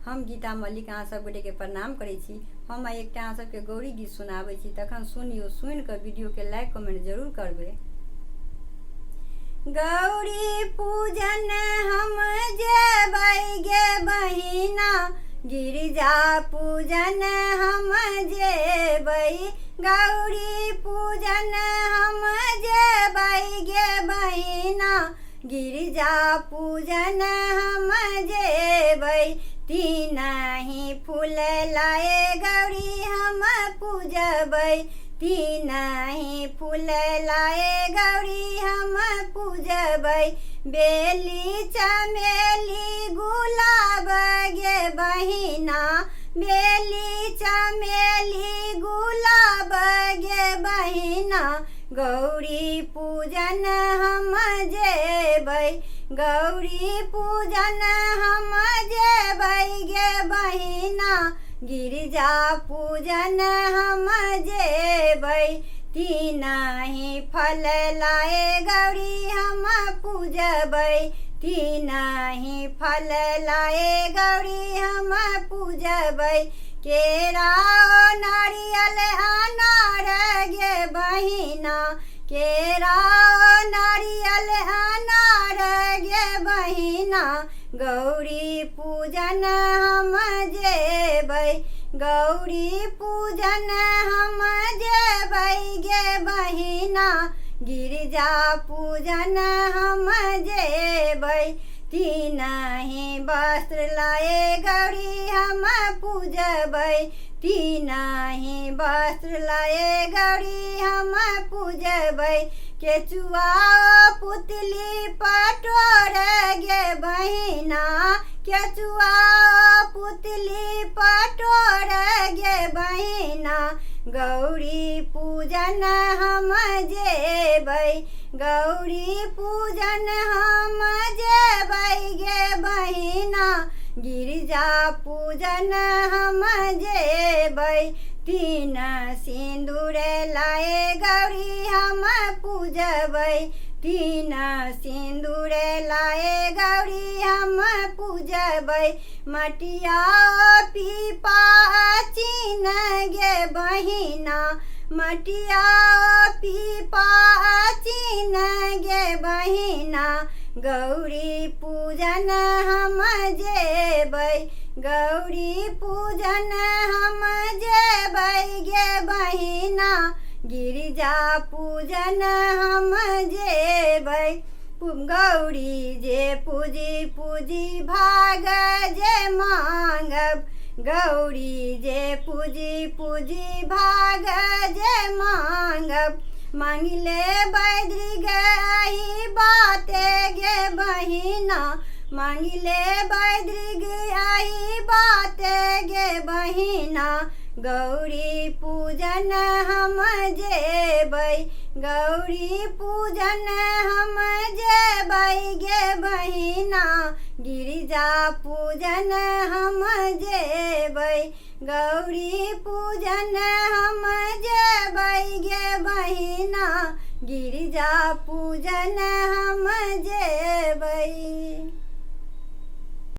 हम गीता मल्लिक अहाँ सब गोटे के प्रणाम करै छी। हम एकटा अहाँ सबके गौरी गीत सुनाबै छी, तखन सुनियो, सुन के वीडियो के लाइक कमेंट जरूर करबै। गौरी पूजन हम जेबै गे बहिना, गिरिजा पूजन हम जेबै। गौरी पूजन हम जेबै गे बहिना, गिरिजा पूजन हम जेबै। तीनही फूल लाए गौरी हम पूजबै, तीनही फूल लाए गौरी हम पूजबै। बेली चमेली गुलाब गे बहिना, बेली चमेली गुलाब गे बहिना, गौरी पूजन हम जेबै। गौरी पूजन हम जेबै गे बहिना, गिरिजा पूजन हम जेबै। तीनही फल लाए गौरी हम पूजबै, तीनही फल लाए गौरी हम पूजबै। केरा नारियल अनार गे बहिना, केरा नारियल अनार गे बहिना, गौरी पूजन हम जेबै। गौरी पूजन हम जेबै गे बहिना, गिरिजा पूजन हम जेबै। तीनही वस्त्र लाए गौरी हम पूजबै, तीनही वस्त्र लाए गौरी हम पूजबै। केचुआ पुतली पटोर गे बहिना, केचुआ पुतली पटोर गे बहिना, गौरी पूजन हम जेबै। गौरी पूजन हम जेबै गे बहिना, गिरिजा पूजन हम जेबै। तीन सिंदूर लाए गौरी हम पूजबै, तीन सिंदूर लाए गौरी हम पूजबै। मटिया पीपा चीन गे बहिना, मटिया पीपा चीन गे बहिना, गौरी पूजन हम जेबै। गौरी पूजन हम जेबै गे बहिना, गिरिजा पूजन हम जेबै। गौरी जे पूजी पूजी भाग जे मांगब, गौरी जे पूजी पूजी भाग जे मांगब। मांगिले बैद्री गई बाते गे बहिना, मांगिले बैद्री गई बाते गे बहिना, गौरी पूजन हम जेबै। गौरी पूजन हम जेबै गे बहिना, गिरिजा पूजन हम जेबै। गौरी पूजन हम जेबै गे बहिना, गिरिजा पूजन हम जेबै।